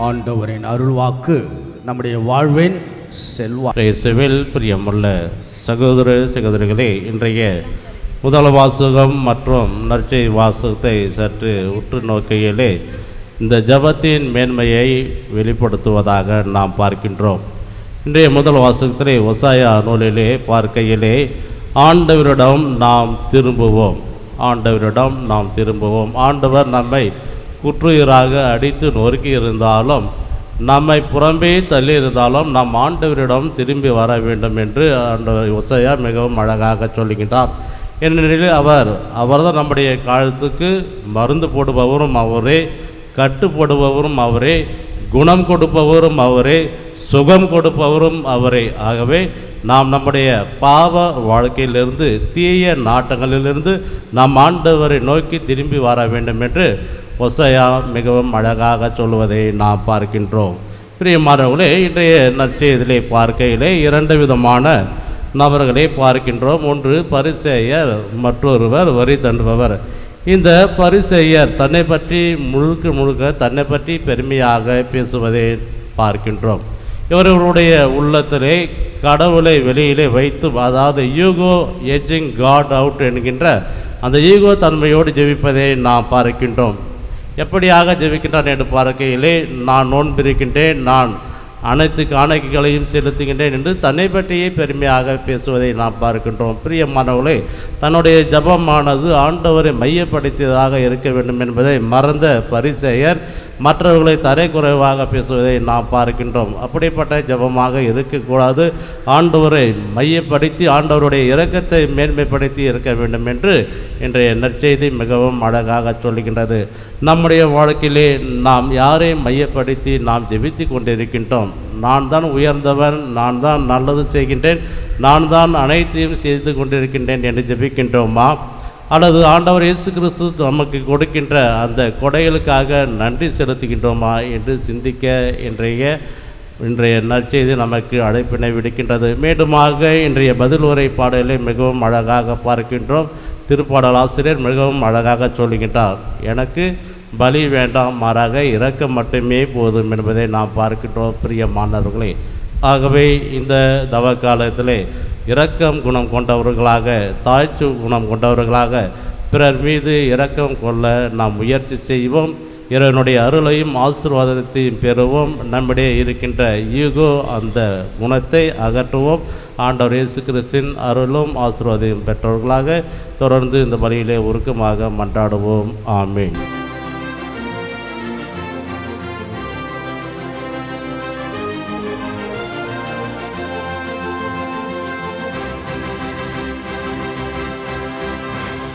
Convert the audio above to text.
ஆண்டவரின் அருள்வாக்கு நம்முடைய வாழ்வின் செல்வா. இயேசுவில் பிரியமுள்ள சகோதர சகோதரிகளே, இன்றைய முதல் வாசகம் மற்றும் நற்செய்தி வாசகத்தை சற்று உற்று நோக்கையிலே இந்த ஜபத்தின் மேன்மையை வெளிப்படுத்துவதாக நாம் பார்க்கின்றோம். இன்றைய முதல் வாசகத்திலே ஓசாயா நூலிலே பார்க்கையிலே ஆண்டவரிடம் நாம் திரும்புவோம், ஆண்டவரிடம் நாம் திரும்புவோம். ஆண்டவர் நம்மை குற்றுயிராக அடித்து நொறுக்கி இருந்தாலும், நம்மை புறம்பே தள்ளி இருந்தாலும் நம் ஆண்டவரிடம் திரும்பி வர வேண்டும் என்று ஆண்டவர் ஓசாயா மிகவும் அழகாக சொல்லுகின்றார். ஏனெனில் அவர்தான் நம்முடைய காலத்துக்கு மருந்து போடுபவரும் அவரே, கட்டு போடுபவரும் அவரே, குணம் கொடுப்பவரும் அவரே, சுகம் கொடுப்பவரும் அவரே. ஆகவே நாம் நம்முடைய பாவ வாழ்க்கையிலிருந்து, தீய நாட்டங்களிலிருந்து நம் ஆண்டவரை நோக்கி திரும்பி வர வேண்டும் என்று ஓசாயா மிகவும் அழகாக சொல்வதை நாம் பார்க்கின்றோம். பிரியமானவர்களே, இன்றைய நற்செய்தியிலே பார்க்கையிலே இரண்டு விதமான நபர்களை பார்க்கின்றோம். ஒன்று பரிசேயர், மற்றொருவர் வரி தண்டுபவர். இந்த பரிசேயர் தன்னை பற்றி முழுக்க தன்னை பற்றி பெருமையாக பேசுவதை பார்க்கின்றோம். இவர்களுடைய உள்ளத்திலே கடவுளை வெளியிலே வைத்து, அதாவது ஈகோ எஜிங் காட் அவுட் என்கின்ற அந்த ஈகோ தன்மையோடு ஜெபிப்பதை நாம் பார்க்கின்றோம். எப்படியாக ஜெபிக்கின்றான் என்று பார்க்கையிலே, நான் நோன்பிருக்கின்றேன், நான் அனைத்து காணிக்கைகளையும் செலுத்துகின்றேன் என்று தன்னை பற்றியே பெருமையாக பேசுவதை நாம் பார்க்கின்றோம். பிரியமானவர்களே, தன்னுடைய ஜபமானது ஆண்டவரை மையப்படுத்தியதாக இருக்க வேண்டும் என்பதை மறந்த பரிசேயர் மற்றவர்களை தரைக்குறைவாக பேசுவதை நாம் பார்க்கின்றோம். அப்படிப்பட்ட ஜபமாக இருக்கக்கூடாது. ஆண்டவரை மையப்படுத்தி ஆண்டவருடைய இரக்கத்தை மேன்மைப்படுத்தி இருக்க வேண்டும் என்று இன்றைய நற்செய்தி மிகவும் அழகாக சொல்லுகின்றது. நம்முடைய வாழ்க்கையிலே நாம் யாரை மையப்படுத்தி நாம் ஜெபித்து கொண்டிருக்கின்றோம்? நான் தான் உயர்ந்தவன், நான் தான் நல்லது செய்கின்றேன், நான் தான் அனைத்தையும் செய்து கொண்டிருக்கின்றேன் என்று ஜெபிக்கின்றோமா? அல்லது ஆண்டவர் இயேசு கிறிஸ்து நமக்கு கொடுக்கின்ற அந்த கொடைகளுக்காக நன்றி செலுத்துகின்றோமா என்று சிந்திக்க இன்றைய நற்செய்தி நமக்கு அழைப்பினை விடுக்கின்றது. மீண்டுமாக இன்றைய பதில் உரை பாடலை மிகவும் அழகாக பார்க்கின்றோம். திருப்பாடல் ஆசிரியர் மிகவும் அழகாக சொல்லுகின்றார், எனக்கு பலி வேண்டாம், மாறாக இரக்கம் மட்டுமே போதும் என்பதை நாம் பார்க்கின்றோம். பிரியமானவர்களே, ஆகவே இந்த தவ காலத்திலே இரக்கம் குணம் கொண்டவர்களாக, தாழ்ச்சி குணம் கொண்டவர்களாக பிறர் மீது இரக்கம் கொள்ள நாம் முயற்சி செய்வோம். இறைவனுடைய அருளையும் ஆசீர்வாதத்தையும் பெறுவோம். நம்மிடையே இருக்கின்ற ஈகோ அந்த குணத்தை அகற்றுவோம். ஆண்டவர் இயேசு கிறிஸ்துவின் அருளும் ஆசீர்வாதத்தையும் பெற்றவர்களாக தொடர்ந்து இந்த பலியிலே உருக்கமாக மன்றாடுவோம். ஆமென்.